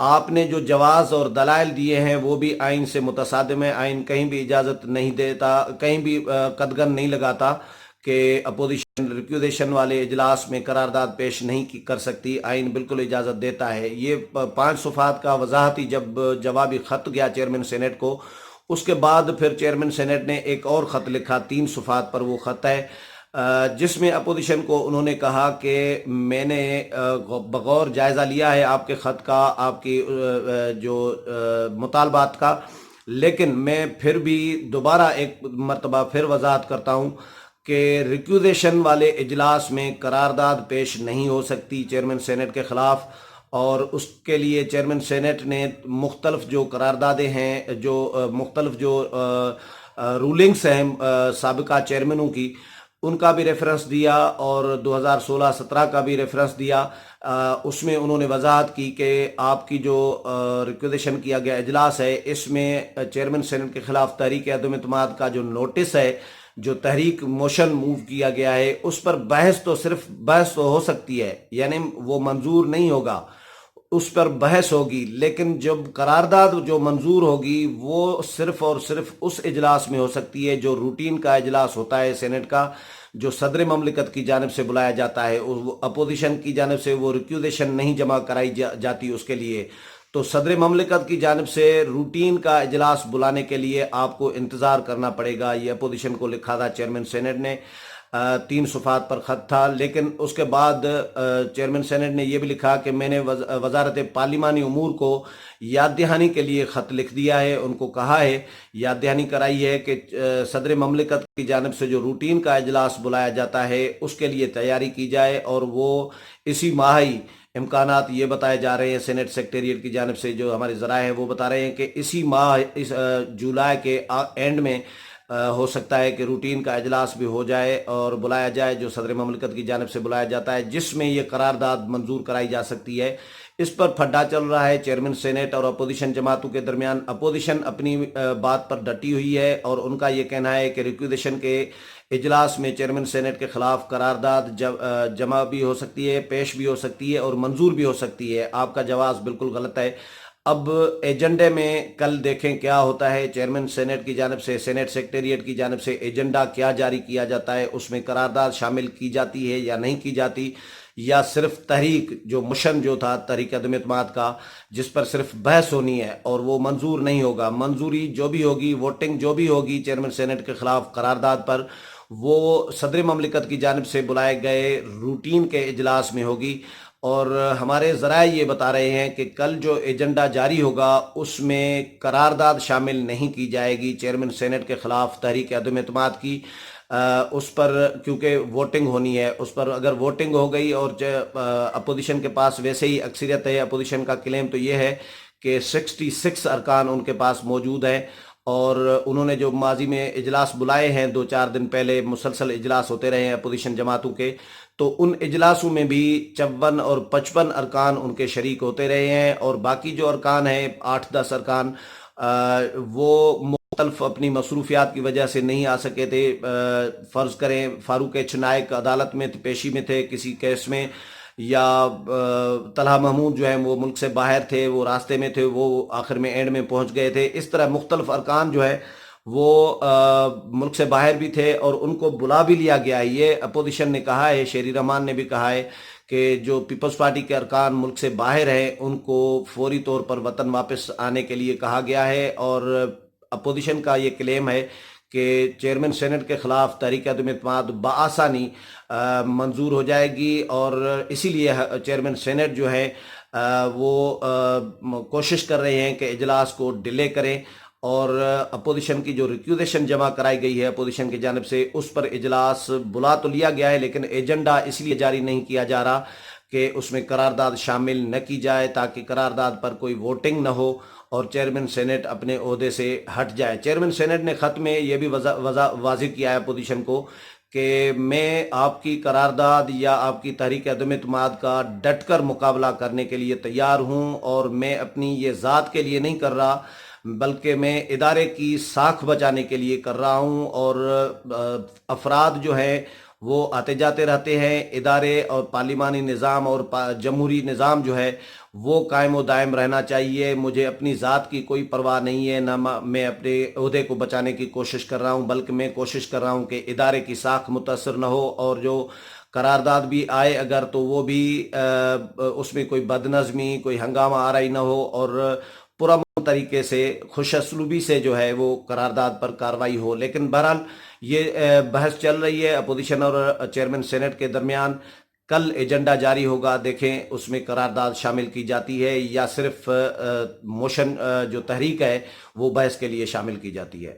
آپ نے جو جواز اور دلائل دیے ہیں وہ بھی آئین سے متصادم ہے. آئین کہیں بھی اجازت نہیں دیتا، کہیں بھی قدغن نہیں لگاتا کہ اپوزیشن ریکوزیشن والے اجلاس میں قرارداد پیش نہیں کر سکتی. آئین بالکل اجازت دیتا ہے. یہ 5 صفحات کا وضاحتی جب جوابی خط گیا چیئرمین سینٹ کو، اس کے بعد پھر چیئرمین سینٹ نے ایک اور خط لکھا، 3 صفحات پر وہ خط ہے، جس میں اپوزیشن کو انہوں نے کہا کہ میں نے بغور جائزہ لیا ہے آپ کے خط کا، آپ کی جو مطالبات کا، لیکن میں پھر بھی دوبارہ ایک مرتبہ پھر وضاحت کرتا ہوں کہ ریکوزیشن والے اجلاس میں قرارداد پیش نہیں ہو سکتی چیئرمین سینٹ کے خلاف. اور اس کے لیے چیئرمین سینٹ نے مختلف جو قراردادیں ہیں، جو مختلف جو رولنگز ہیں سابقہ چیئرمینوں کی، ان کا بھی ریفرنس دیا، اور 2016-17 کا بھی ریفرنس دیا. اس میں انہوں نے وضاحت کی کہ آپ کی جو ریکوزیشن کیا گیا اجلاس ہے، اس میں چیئرمین سینٹ کے خلاف تحریک عدم اعتماد کا جو نوٹس ہے، جو تحریک موشن موو کیا گیا ہے، اس پر بحث تو ہو سکتی ہے، یعنی وہ منظور نہیں ہوگا، اس پر بحث ہوگی، لیکن جب قرارداد جو منظور ہوگی وہ صرف اور صرف اس اجلاس میں ہو سکتی ہے جو روٹین کا اجلاس ہوتا ہے سینٹ کا، جو صدر مملکت کی جانب سے بلایا جاتا ہے. اپوزیشن کی جانب سے وہ ریکوزیشن نہیں جمع کرائی جاتی اس کے لیے. تو صدر مملکت کی جانب سے روٹین کا اجلاس بلانے کے لیے آپ کو انتظار کرنا پڑے گا. یہ اپوزیشن کو لکھا تھا چیئرمین سینٹ نے، 3 صفحات پر خط تھا. لیکن اس کے بعد چیئرمین سینٹ نے یہ بھی لکھا کہ میں نے وزارت پارلیمانی امور کو یاد دہانی کے لیے خط لکھ دیا ہے، ان کو کہا ہے، یاد دہانی کرائی ہے کہ صدر مملکت کی جانب سے جو روٹین کا اجلاس بلایا جاتا ہے اس کے لیے تیاری کی جائے، اور وہ اسی ماہ ہی، امکانات یہ بتائے جا رہے ہیں سینٹ سیکریٹریٹ کی جانب سے، جو ہمارے ذرائع ہیں وہ بتا رہے ہیں کہ اسی ماہ، اس جولائی کے اینڈ میں ہو سکتا ہے کہ روٹین کا اجلاس بھی ہو جائے اور بلایا جائے، جو صدر مملکت کی جانب سے بلایا جاتا ہے، جس میں یہ قرارداد منظور کرائی جا سکتی ہے. اس پر پھڈا چل رہا ہے چیئرمین سینٹ اور اپوزیشن جماعتوں کے درمیان. اپوزیشن اپنی بات پر ڈٹی ہوئی ہے، اور ان کا یہ کہنا ہے کہ ریکوزیشن کے اجلاس میں چیئرمین سینٹ کے خلاف قرارداد جمع بھی ہو سکتی ہے، پیش بھی ہو سکتی ہے، اور منظور بھی ہو سکتی ہے. آپ کا جواز بالکل غلط ہے. اب ایجنڈے میں کل دیکھیں کیا ہوتا ہے. چیئرمین سینٹ کی جانب سے، سینٹ سیکریٹریٹ کی جانب سے ایجنڈا کیا جاری کیا جاتا ہے، اس میں قرارداد شامل کی جاتی ہے یا نہیں کی جاتی، یا صرف تحریک جو مشن جو تھا تحریک عدم اعتماد کا، جس پر صرف بحث ہونی ہے اور وہ منظور نہیں ہوگا. منظوری جو بھی ہوگی، ووٹنگ جو بھی ہوگی چیئرمین سینٹ کے خلاف قرارداد پر، وہ صدر مملکت کی جانب سے بلائے گئے روٹین کے اجلاس میں ہوگی. اور ہمارے ذرائع یہ بتا رہے ہیں کہ کل جو ایجنڈا جاری ہوگا اس میں قرارداد شامل نہیں کی جائے گی چیئرمین سینٹ کے خلاف تحریک عدم اعتماد کی. اس پر کیونکہ ووٹنگ ہونی ہے، اس پر اگر ووٹنگ ہو گئی، اور اپوزیشن کے پاس ویسے ہی اکثریت ہے، اپوزیشن کا کلیم تو یہ ہے کہ 66 ارکان ان کے پاس موجود ہیں، اور انہوں نے جو ماضی میں اجلاس بلائے ہیں 2-4 دن پہلے، مسلسل اجلاس ہوتے رہے ہیں اپوزیشن جماعتوں کے، تو ان اجلاسوں میں بھی 54 اور 55 ارکان ان کے شریک ہوتے رہے ہیں. اور باقی جو ارکان ہیں 8-10 ارکان، وہ مختلف اپنی مصروفیات کی وجہ سے نہیں آ سکے تھے. فرض کریں فاروق ایچ نائک عدالت میں پیشی میں تھے کسی کیس میں، یا طلحہ محمود جو ہیں وہ ملک سے باہر تھے، وہ راستے میں تھے، وہ آخر میں اینڈ میں پہنچ گئے تھے. اس طرح مختلف ارکان جو ہے وہ ملک سے باہر بھی تھے، اور ان کو بلا بھی لیا گیا ہے. یہ اپوزیشن نے کہا ہے، شیری رحمان نے بھی کہا ہے کہ جو پیپلز پارٹی کے ارکان ملک سے باہر ہیں ان کو فوری طور پر وطن واپس آنے کے لیے کہا گیا ہے. اور اپوزیشن کا یہ کلیم ہے کہ چیئرمین سینٹ کے خلاف تحریک عدم اعتماد بآسانی منظور ہو جائے گی، اور اسی لیے چیئرمین سینٹ جو ہے وہ کوشش کر رہے ہیں کہ اجلاس کو ڈیلے کریں، اور اپوزیشن کی جو ریکوزیشن جمع کرائی گئی ہے اپوزیشن کی جانب سے، اس پر اجلاس بلا تو لیا گیا ہے، لیکن ایجنڈا اس لیے جاری نہیں کیا جا رہا کہ اس میں قرارداد شامل نہ کی جائے، تاکہ قرارداد پر کوئی ووٹنگ نہ ہو اور چیئرمین سینٹ اپنے عہدے سے ہٹ جائے. چیئرمین سینٹ نے خط میں یہ بھی واضح کیا ہے اپوزیشن کو کہ میں آپ کی قرارداد یا آپ کی تحریک عدم اعتماد کا ڈٹ کر مقابلہ کرنے کے لیے تیار ہوں، اور میں اپنی یہ ذات کے لیے نہیں کر رہا، بلکہ میں ادارے کی ساکھ بچانے کے لیے کر رہا ہوں. اور افراد جو ہیں وہ آتے جاتے رہتے ہیں. ادارے اور پارلیمانی نظام اور جمہوری نظام جو ہے وہ قائم و دائم رہنا چاہیے. مجھے اپنی ذات کی کوئی پرواہ نہیں ہے، نہ میں اپنے عہدے کو بچانے کی کوشش کر رہا ہوں، بلکہ میں کوشش کر رہا ہوں کہ ادارے کی ساکھ متاثر نہ ہو، اور جو قرارداد بھی آئے اگر تو وہ بھی اس میں کوئی بدنظمی، کوئی ہنگامہ آرائی نہ ہو، اور پرامن طریقے سے خوش اسلوبی سے جو ہے وہ قرارداد پر کاروائی ہو. لیکن بہرحال یہ بحث چل رہی ہے اپوزیشن اور چیئرمین سینٹ کے درمیان. کل ایجنڈا جاری ہوگا، دیکھیں اس میں قرارداد شامل کی جاتی ہے یا صرف موشن جو تحریک ہے وہ بحث کے لیے شامل کی جاتی ہے.